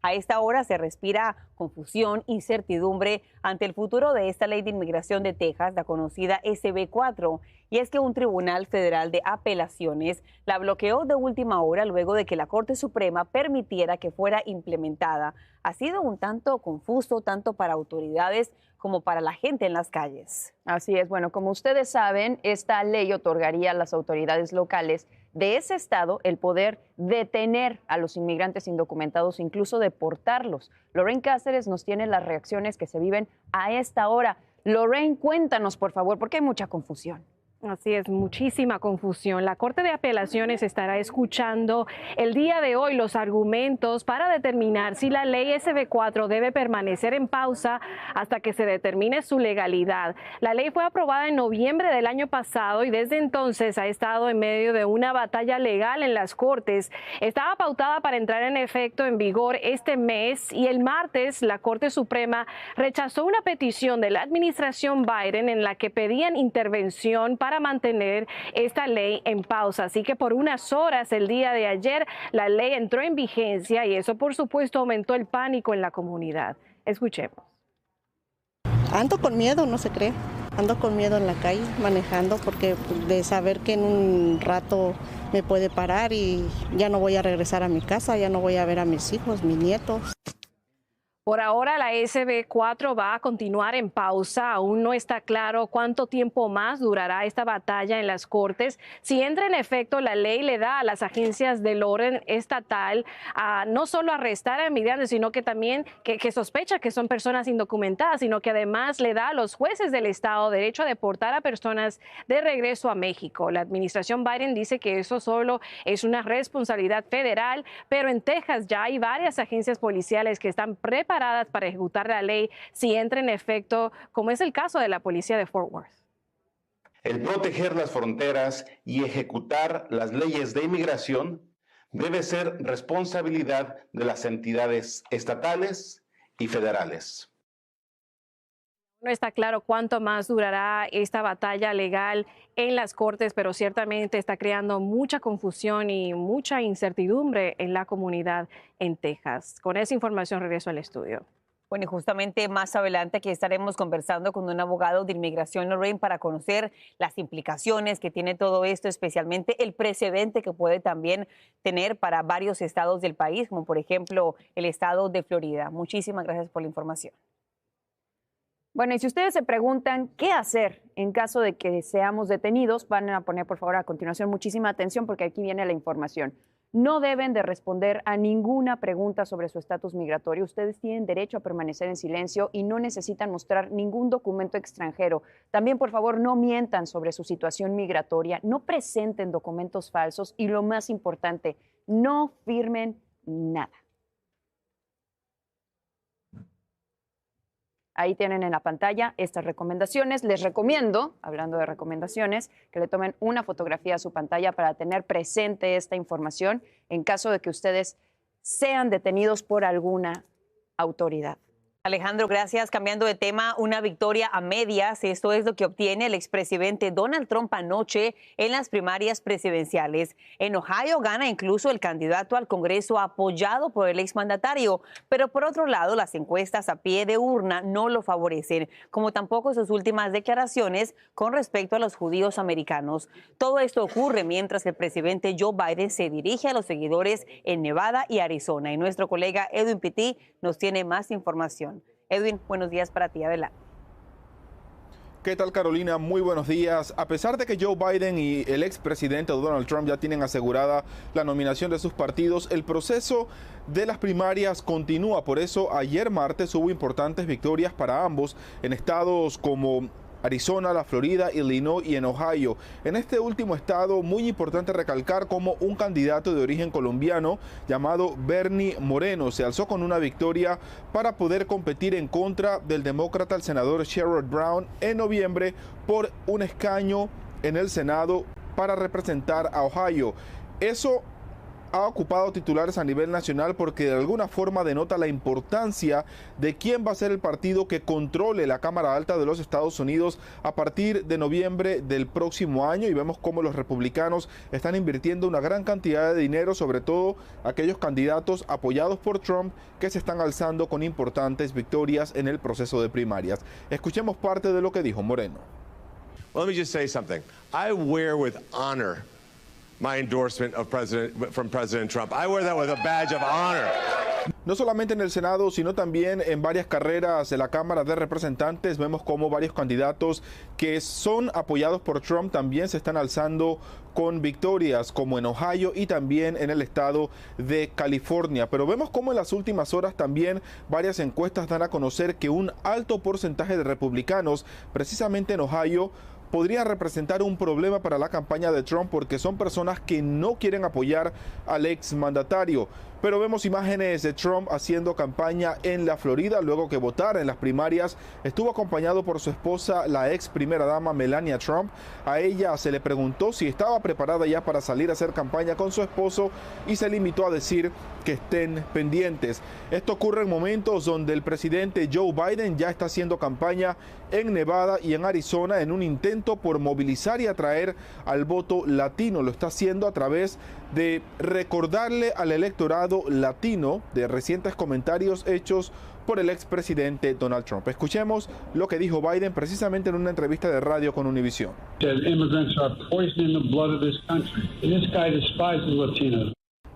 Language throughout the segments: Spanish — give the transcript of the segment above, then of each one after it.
A esta hora se respira confusión, incertidumbre ante el futuro de esta ley de inmigración de Texas, la conocida SB4. Y es que un tribunal federal de apelaciones la bloqueó de última hora luego de que la Corte Suprema permitiera que fuera implementada. Ha sido un tanto confuso, tanto para autoridades como para la gente en las calles. Así es, bueno, como ustedes saben, esta ley otorgaría a las autoridades locales de ese estado el poder detener a los inmigrantes indocumentados, incluso deportarlos. Lorraine Cáceres nos tiene las reacciones que se viven a esta hora. Lorraine, cuéntanos, por favor, porque hay mucha confusión. Así es, muchísima confusión. La Corte de Apelaciones estará escuchando el día de hoy los argumentos para determinar si la ley SB4 debe permanecer en pausa hasta que se determine su legalidad. La ley fue aprobada en noviembre del año pasado y desde entonces ha estado en medio de una batalla legal en las Cortes. Estaba pautada para entrar en efecto en vigor este mes y el martes la Corte Suprema rechazó una petición de la administración Biden en la que pedían intervención para mantener esta ley en pausa. Así que por unas horas el día de ayer la ley entró en vigencia y eso por supuesto aumentó el pánico en la comunidad. Escuchemos. Ando con miedo, no se cree. Ando con miedo en la calle manejando porque de saber que en un rato me puede parar y ya no voy a regresar a mi casa, ya no voy a ver a mis hijos, mis nietos. Por ahora la SB4 va a continuar en pausa. Aún no está claro cuánto tiempo más durará esta batalla en las Cortes. Si entra en efecto, la ley le da a las agencias del orden estatal a no solo arrestar a inmigrantes, sino que también que sospecha que son personas indocumentadas, sino que además le da a los jueces del estado derecho a deportar a personas de regreso a México. La administración Biden dice que eso solo es una responsabilidad federal, pero en Texas ya hay varias agencias policiales que están preparadas para ejecutar la ley si entra en efecto, como es el caso de la policía de Fort Worth. El proteger las fronteras y ejecutar las leyes de inmigración debe ser responsabilidad de las entidades estatales y federales. No está claro cuánto más durará esta batalla legal en las Cortes, pero ciertamente está creando mucha confusión y mucha incertidumbre en la comunidad en Texas. Con esa información regreso al estudio. Bueno, y justamente más adelante aquí estaremos conversando con un abogado de inmigración, Lorraine, para conocer las implicaciones que tiene todo esto, especialmente el precedente que puede también tener para varios estados del país, como por ejemplo el estado de Florida. Muchísimas gracias por la información. Bueno, y si ustedes se preguntan qué hacer en caso de que seamos detenidos, van a poner por favor a continuación muchísima atención porque aquí viene la información. No deben de responder a ninguna pregunta sobre su estatus migratorio. Ustedes tienen derecho a permanecer en silencio y no necesitan mostrar ningún documento extranjero. También, por favor, no mientan sobre su situación migratoria, no presenten documentos falsos y, lo más importante, no firmen nada. Ahí tienen en la pantalla estas recomendaciones. Les recomiendo, hablando de recomendaciones, que le tomen una fotografía a su pantalla para tener presente esta información en caso de que ustedes sean detenidos por alguna autoridad. Alejandro, gracias. Cambiando de tema, una victoria a medias. Esto es lo que obtiene el expresidente Donald Trump anoche en las primarias presidenciales. En Ohio gana incluso el candidato al Congreso apoyado por el exmandatario. Pero por otro lado, las encuestas a pie de urna no lo favorecen, como tampoco sus últimas declaraciones con respecto a los judíos americanos. Todo esto ocurre mientras el presidente Joe Biden se dirige a los seguidores en Nevada y Arizona. Y nuestro colega Edwin Pitti nos tiene más información. Edwin, buenos días para ti, adelante. ¿Qué tal, Carolina? Muy buenos días. A pesar de que Joe Biden y el expresidente Donald Trump ya tienen asegurada la nominación de sus partidos, el proceso de las primarias continúa. Por eso, ayer martes hubo importantes victorias para ambos en estados como Arizona, la Florida, Illinois y en Ohio. En este último estado, muy importante recalcar cómo un candidato de origen colombiano llamado Bernie Moreno se alzó con una victoria para poder competir en contra del demócrata, el senador Sherrod Brown, en noviembre por un escaño en el Senado para representar a Ohio. Eso ha ocupado titulares a nivel nacional porque de alguna forma denota la importancia de quién va a ser el partido que controle la Cámara Alta de los Estados Unidos a partir de noviembre del próximo año, y vemos cómo los republicanos están invirtiendo una gran cantidad de dinero, sobre todo aquellos candidatos apoyados por Trump que se están alzando con importantes victorias en el proceso de primarias. Escuchemos parte de lo que dijo Moreno. Well, let me just say something. I wear with honor my endorsement of from President Trump. I wear that with a badge of honor. No solamente en el Senado, sino también en varias carreras de la Cámara de Representantes, vemos cómo varios candidatos que son apoyados por Trump también se están alzando con victorias, como en Ohio y también en el estado de California. Pero vemos cómo en las últimas horas también varias encuestas dan a conocer que un alto porcentaje de republicanos, precisamente en Ohio, podría representar un problema para la campaña de Trump porque son personas que no quieren apoyar al exmandatario. Pero vemos imágenes de Trump haciendo campaña en la Florida luego que votara en las primarias. Estuvo acompañado por su esposa, la ex primera dama Melania Trump. A ella se le preguntó si estaba preparada ya para salir a hacer campaña con su esposo y se limitó a decir que estén pendientes. Esto ocurre en momentos donde el presidente Joe Biden ya está haciendo campaña en Nevada y en Arizona en un intento por movilizar y atraer al voto latino. Lo está haciendo a través de recordarle al electorado latino de recientes comentarios hechos por el expresidente Donald Trump. Escuchemos lo que dijo Biden precisamente en una entrevista de radio con Univision.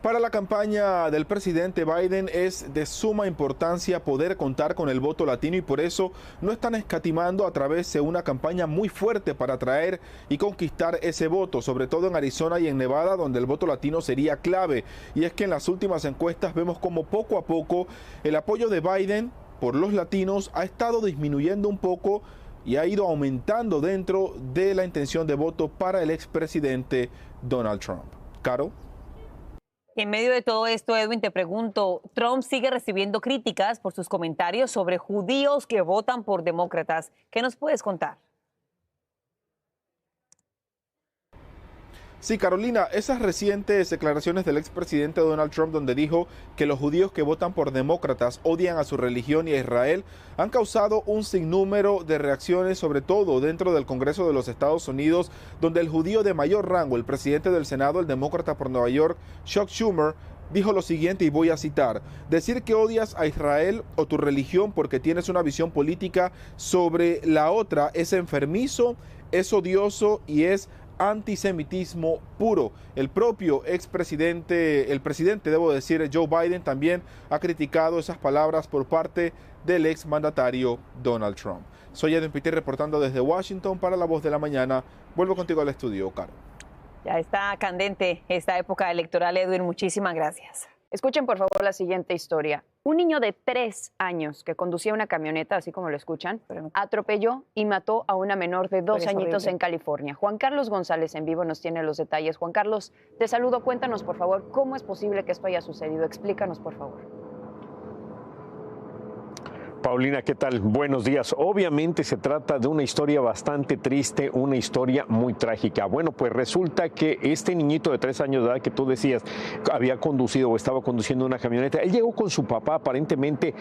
Para la campaña del presidente Biden es de suma importancia poder contar con el voto latino y por eso no están escatimando a través de una campaña muy fuerte para atraer y conquistar ese voto, sobre todo en Arizona y en Nevada, donde el voto latino sería clave. Y es que en las últimas encuestas vemos como poco a poco el apoyo de Biden por los latinos ha estado disminuyendo un poco y ha ido aumentando dentro de la intención de voto para el expresidente Donald Trump. Caro. En medio de todo esto, Edwin, te pregunto, Trump sigue recibiendo críticas por sus comentarios sobre judíos que votan por demócratas. ¿Qué nos puedes contar? Sí, Carolina, esas recientes declaraciones del expresidente Donald Trump donde dijo que los judíos que votan por demócratas odian a su religión y a Israel han causado un sinnúmero de reacciones, sobre todo dentro del Congreso de los Estados Unidos, donde el judío de mayor rango, el presidente del Senado, el demócrata por Nueva York, Chuck Schumer, dijo lo siguiente y voy a citar: decir que odias a Israel o tu religión porque tienes una visión política sobre la otra es enfermizo, es odioso y es antisemitismo puro. El propio expresidente, el presidente, debo decir, Joe Biden, también ha criticado esas palabras por parte del exmandatario Donald Trump. Soy Edwin Pitti reportando desde Washington para La Voz de la Mañana. Vuelvo contigo al estudio, Caro. Ya está candente esta época electoral, Edwin. Muchísimas gracias. Escuchen por favor la siguiente historia. Un niño de 3 años que conducía una camioneta, así como lo escuchan, atropelló y mató a una menor de 2 añitos en California. Juan Carlos González en vivo nos tiene los detalles. Juan Carlos, te saludo. Cuéntanos por favor cómo es posible que esto haya sucedido. Explícanos por favor. Paulina, ¿qué tal? Buenos días. Obviamente se trata de una historia bastante triste, una historia muy trágica. Bueno, pues resulta que este niñito de 3 años de edad que tú decías había conducido o estaba conduciendo una camioneta. Él llegó con su papá, aparentemente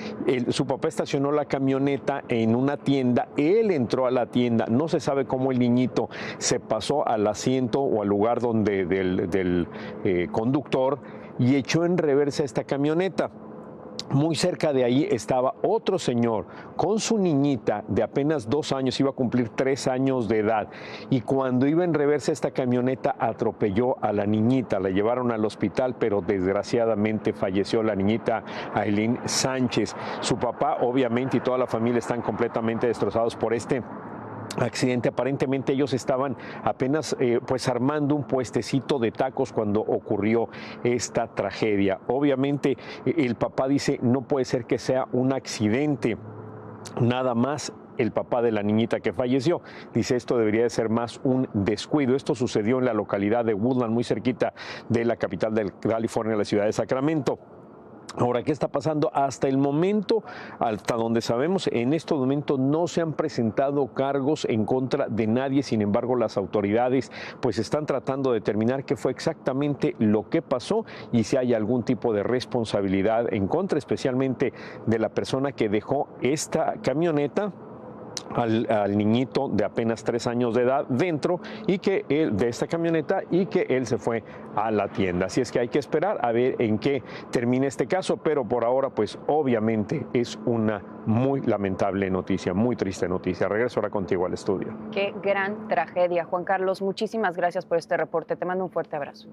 su papá estacionó la camioneta en una tienda, él entró a la tienda, no se sabe cómo el niñito se pasó al asiento o al lugar donde del conductor y echó en reversa esta camioneta. Muy cerca de ahí estaba otro señor con su niñita de apenas 2 años, iba a cumplir 3 años de edad, y cuando iba en reversa esta camioneta atropelló a la niñita, la llevaron al hospital, pero desgraciadamente falleció la niñita Aileen Sánchez. Su papá obviamente y toda la familia están completamente destrozados por este accidente. Aparentemente ellos estaban apenas pues armando un puestecito de tacos cuando ocurrió esta tragedia. Obviamente el papá dice no puede ser que sea un accidente nada más. El papá de la niñita que falleció dice esto debería de ser más un descuido. Esto sucedió en la localidad de Woodland, muy cerquita de la capital de California, la ciudad de Sacramento. Ahora, ¿qué está pasando? Hasta el momento, hasta donde sabemos, en este momento no se han presentado cargos en contra de nadie. Sin embargo, las autoridades pues están tratando de determinar qué fue exactamente lo que pasó y si hay algún tipo de responsabilidad en contra, especialmente de la persona que dejó esta camioneta al niñito de apenas 3 años de edad dentro y que él, de esta camioneta, y que él se fue a la tienda. Así es que hay que esperar a ver en qué termina este caso, pero por ahora pues obviamente es una muy lamentable noticia, muy triste noticia. Regreso ahora contigo al estudio. Qué gran tragedia, Juan Carlos. Muchísimas gracias por este reporte. Te mando un fuerte abrazo.